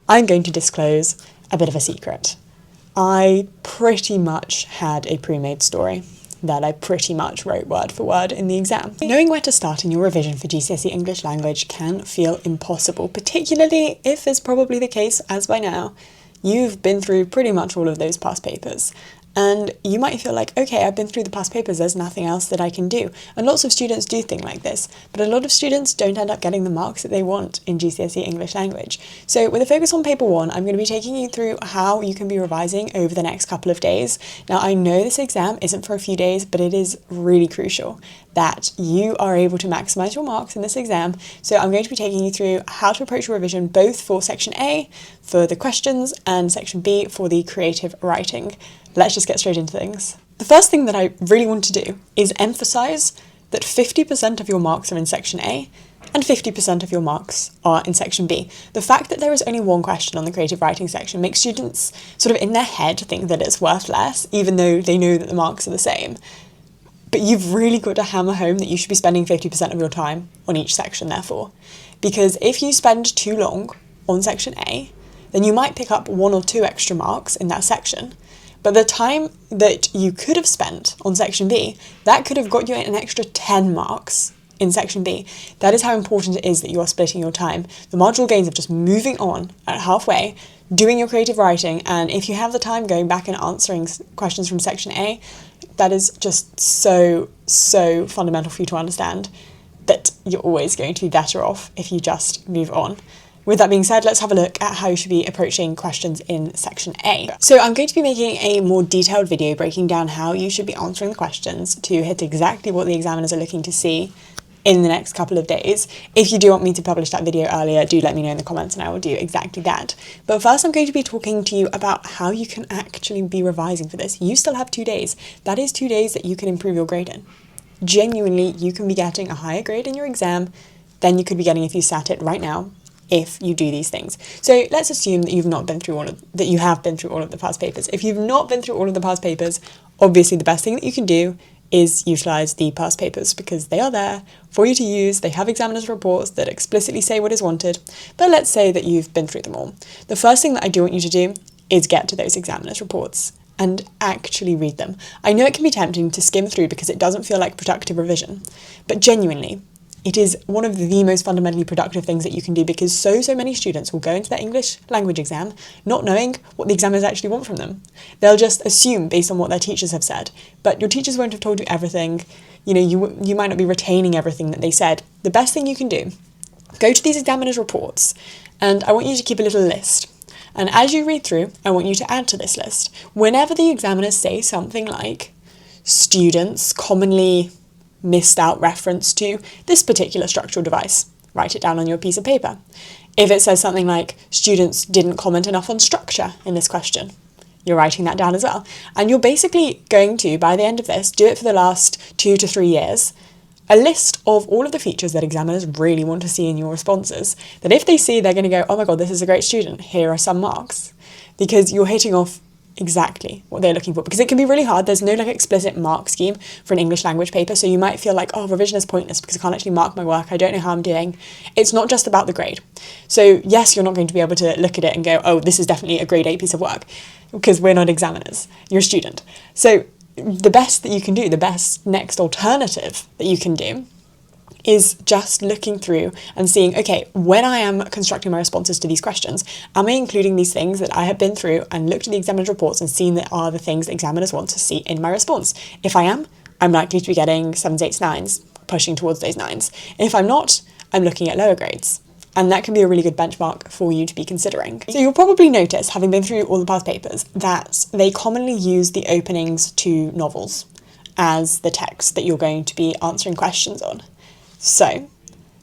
I'm going to disclose a bit of a secret. I pretty much had a pre-made story that I pretty much wrote word for word in the exam. Knowing where to start in your revision for GCSE English language can feel impossible, particularly if, as probably the case as by now, you've been through pretty much all of those past papers. And you might feel like, okay, I've been through the past papers, there's nothing else that I can do. And lots of students do think like this, but a lot of students don't end up getting the marks that they want in GCSE English language. So with a focus on paper 1, I'm going to be taking you through how you can be revising over the next couple of days. Now, I know this exam isn't for a few days, but it is really crucial that you are able to maximize your marks in this exam. So I'm going to be taking you through how to approach your revision, both for section A, for the questions, and section B, for the creative writing. Let's just get straight into things. The first thing that I really want to do is emphasize that 50% of your marks are in section A and 50% of your marks are in section B. The fact that there is only one question on the creative writing section makes students sort of in their head think that it's worth less, even though they know that the marks are the same. But you've really got to hammer home that you should be spending 50% of your time on each section, therefore. Because if you spend too long on section A, then you might pick up 1 or 2 extra marks in that section. But the time that you could have spent on section B, that could have got you an extra 10 marks in section B. That is how important it is that you are splitting your time. The marginal gains of just moving on at halfway, doing your creative writing, and if you have the time, going back and answering questions from section A, that is just so fundamental for you to understand that you're always going to be better off if you just move on. With that being said, let's have a look at how you should be approaching questions in section A. So I'm going to be making a more detailed video breaking down how you should be answering the questions to hit exactly what the examiners are looking to see in the next couple of days. If you do want me to publish that video earlier, do let me know in the comments and I will do exactly that. But first I'm going to be talking to you about how you can actually be revising for this. You still have 2 days. That is 2 days that you can improve your grade in. Genuinely, you can be getting a higher grade in your exam than you could be getting if you sat it right now, if you do these things. So let's assume that you have been through all of the past papers. If you've not been through all of the past papers, obviously the best thing that you can do is utilize the past papers because they are there for you to use. They have examiners' reports that explicitly say what is wanted. But let's say that you've been through them all. The first thing that I do want you to do is get to those examiners' reports and actually read them. I know it can be tempting to skim through because it doesn't feel like productive revision, but genuinely, it is one of the most fundamentally productive things that you can do because so many students will go into their English language exam not knowing what the examiners actually want from them. They'll just assume based on what their teachers have said, but your teachers won't have told you everything. You know, you might not be retaining everything that they said. The best thing you can do, go to these examiners' reports, and I want you to keep a little list. And as you read through, I want you to add to this list. Whenever the examiners say something like, students commonly missed out reference to this particular structural device, write it down on your piece of paper. If it says something like, students didn't comment enough on structure in this question, you're writing that down as well. And you're basically going to, by the end of this, do it for the last 2 to 3 years, a list of all of the features that examiners really want to see in your responses, that if they see, they're going to go, oh my God, this is a great student, here are some marks, because you're hitting off exactly what they're looking for, because it can be really hard. There's no like explicit mark scheme for an English language paper, so you might feel like, oh, revision is pointless because I can't actually mark my work, I don't know how I'm doing. It's not just about the grade. So yes, you're not going to be able to look at it and go, oh, this is definitely a grade 8 piece of work, because we're not examiners, you're a student. So the best that you can do, the best next alternative that you can do is just looking through and seeing, okay, when I am constructing my responses to these questions, am I including these things that I have been through and looked at the examiner's reports and seen that are the things that examiners want to see in my response? If I am, I'm likely to be getting 7s, 8s, 9s, pushing towards those 9s. If I'm not, I'm looking at lower grades. And that can be a really good benchmark for you to be considering. So you'll probably notice, having been through all the past papers, that they commonly use the openings to novels as the text that you're going to be answering questions on. So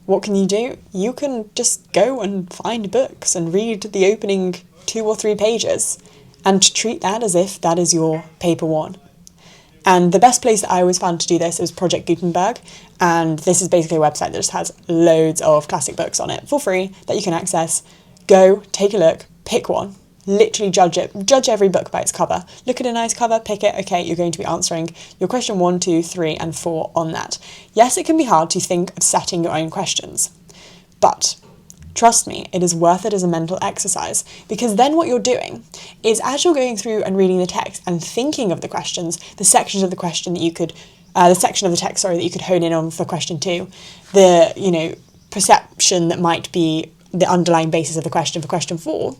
what can you do? You can just go and find books and read the opening 2 or 3 pages and treat that as if that is your paper 1. And the best place that I always found to do this is Project Gutenberg, and this is basically a website that just has loads of classic books on it for free that you can access. Go, take a look, pick one, literally judge every book by its cover. Look at a nice cover, pick it, okay, you're going to be answering your question 1, 2, 3, and 4 on that. Yes, it can be hard to think of setting your own questions, but Trust me, it is worth it as a mental exercise, because then what you're doing is, as you're going through and reading the text and thinking of the questions, the sections of the question that you could, the section of the text, that you could hone in on for question 2, the, perception that might be the underlying basis of the question for question 4,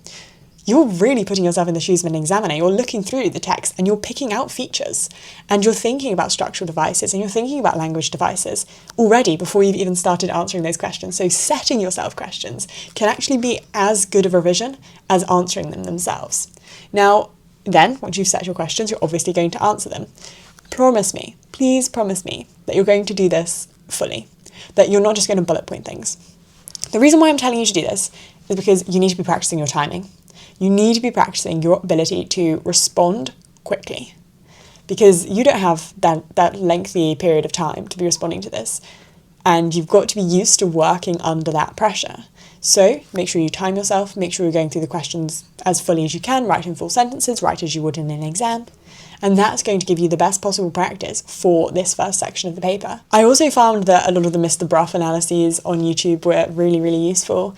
you're really putting yourself in the shoes of an examiner. You're looking through the text and you're picking out features, and you're thinking about structural devices and you're thinking about language devices already before you've even started answering those questions. So setting yourself questions can actually be as good of a revision as answering them themselves. Now, then, once you've set your questions, you're obviously going to answer them. Please promise me that you're going to do this fully, that you're not just going to bullet point things. The reason why I'm telling you to do this is because you need to be practicing your timing. You need to be practicing your ability to respond quickly, because you don't have that lengthy period of time to be responding to this, and you've got to be used to working under that pressure. So make sure you time yourself, make sure you're going through the questions as fully as you can, write in full sentences, write as you would in an exam. And that's going to give you the best possible practice for this first section of the paper. I also found that a lot of the Mr. Bruff analyses on YouTube were really, really useful.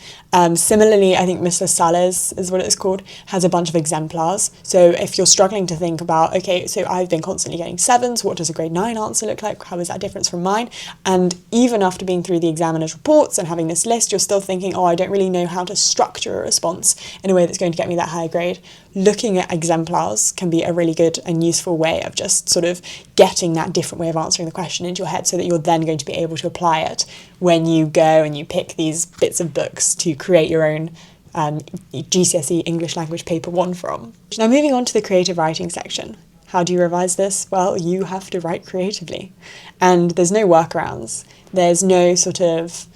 Similarly, I think Mr. Salles is what it's called, has a bunch of exemplars. So if you're struggling to think about, okay, so I've been constantly getting 7s, what does a grade 9 answer look like? How is that different from mine? And even after being through the examiner's reports and having this list, you're still thinking, oh, I don't really know how to structure a response in a way that's going to get me that higher grade. Looking at exemplars can be a really good and useful way of just sort of getting that different way of answering the question into your head, so that you're then going to be able to apply it when you go and you pick these bits of books to create your own GCSE English language paper 1 from. Now, moving on to the creative writing section. How do you revise this? Well, you have to write creatively, and there's no workarounds. There's no sort of,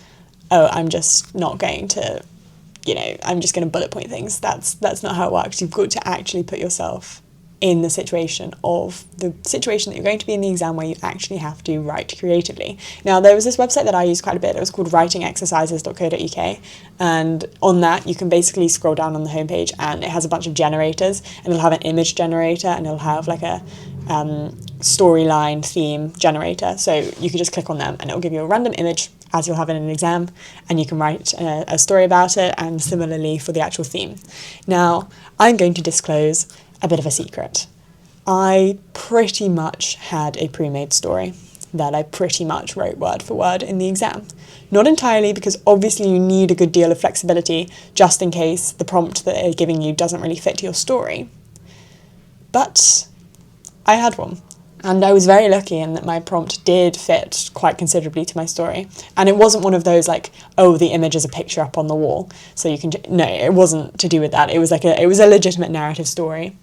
oh, I'm just not going to, I'm just going to bullet point things. That's not how it works. You've got to actually put yourself in the situation that you're going to be in the exam, where you actually have to write creatively. Now, there was this website that I used quite a bit. It was called writingexercises.co.uk, and on that you can basically scroll down on the homepage, and it has a bunch of generators, and it'll have an image generator, and it'll have like a storyline theme generator. So you could just click on them and it'll give you a random image, as you'll have in an exam, and you can write a story about it, and similarly for the actual theme. Now, I'm going to disclose a bit of a secret. I pretty much had a pre-made story that I pretty much wrote word for word in the exam. Not entirely, because obviously you need a good deal of flexibility just in case the prompt that they're giving you doesn't really fit your story. But I had one. And I was very lucky in that my prompt did fit quite considerably to my story. And it wasn't one of those like, oh, the image is a picture up on the wall, so you can... No, it wasn't to do with that. It was a legitimate narrative story.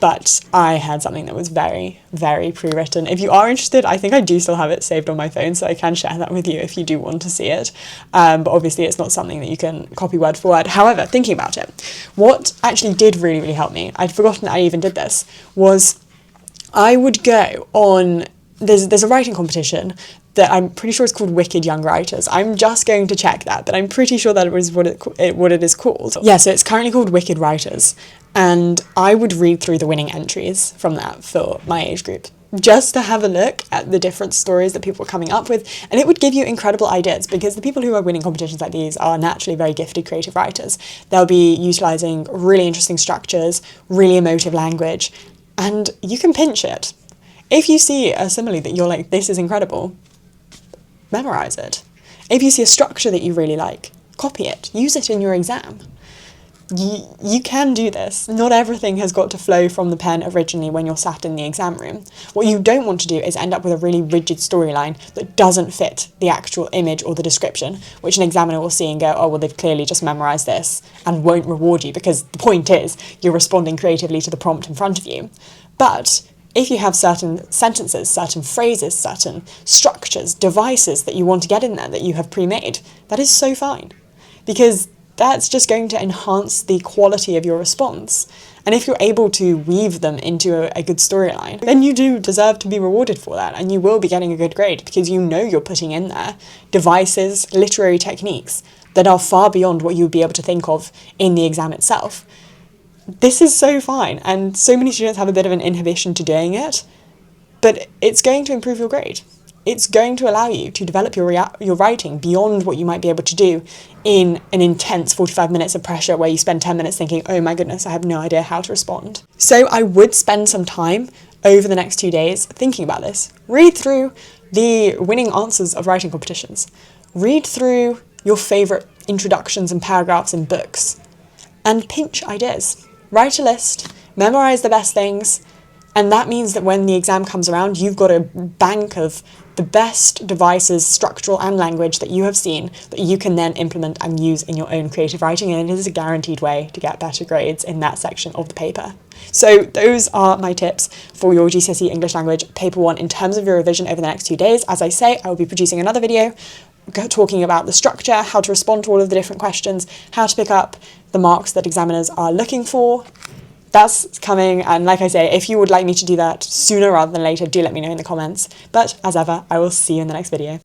But I had something that was very, very pre-written. If you are interested, I think I do still have it saved on my phone, so I can share that with you if you do want to see it. But obviously it's not something that you can copy word for word. However, thinking about it, what actually did really, really help me, I'd forgotten that I even did this, was I would go on, there's a writing competition that I'm pretty sure is called Wicked Young Writers. I'm just going to check that, but I'm pretty sure that is what it is called. Yeah, so it's currently called Wicked Writers, and I would read through the winning entries from that for my age group, just to have a look at the different stories that people are coming up with, and it would give you incredible ideas, because the people who are winning competitions like these are naturally very gifted creative writers. They'll be utilising really interesting structures, really emotive language, and you can pinch it. If you see a simile that you're like, this is incredible, memorize it. If you see a structure that you really like, copy it, use it in your exam. You can do this. Not everything has got to flow from the pen originally when you're sat in the exam room. What you don't want to do is end up with a really rigid storyline that doesn't fit the actual image or the description, which an examiner will see and go, oh, well, they've clearly just memorised this, and won't reward you, because the point is you're responding creatively to the prompt in front of you. But if you have certain sentences, certain phrases, certain structures, devices that you want to get in there that you have pre-made, that is so fine, because that's just going to enhance the quality of your response. And if you're able to weave them into a good storyline, then you do deserve to be rewarded for that, and you will be getting a good grade, because you know you're putting in there devices, literary techniques that are far beyond what you would be able to think of in the exam itself. This is so fine, and so many students have a bit of an inhibition to doing it, but it's going to improve your grade. it's going to allow you to develop your writing beyond what you might be able to do in an intense 45 minutes of pressure where you spend 10 minutes thinking, oh my goodness, I have no idea how to respond. So I would spend some time over the next 2 days thinking about this. Read through the winning answers of writing competitions. Read through your favourite introductions and paragraphs in books and pinch ideas. Write a list, memorise the best things, and that means that when the exam comes around, you've got a bank of the best devices, structural and language, that you have seen that you can then implement and use in your own creative writing, and it is a guaranteed way to get better grades in that section of the paper. So those are my tips for your GCSE English Language Paper 1 in terms of your revision over the next 2 days. As I say, I will be producing another video talking about the structure, how to respond to all of the different questions, how to pick up the marks that examiners are looking for. That's coming, and like I say, if you would like me to do that sooner rather than later, do let me know in the comments. But as ever, I will see you in the next video.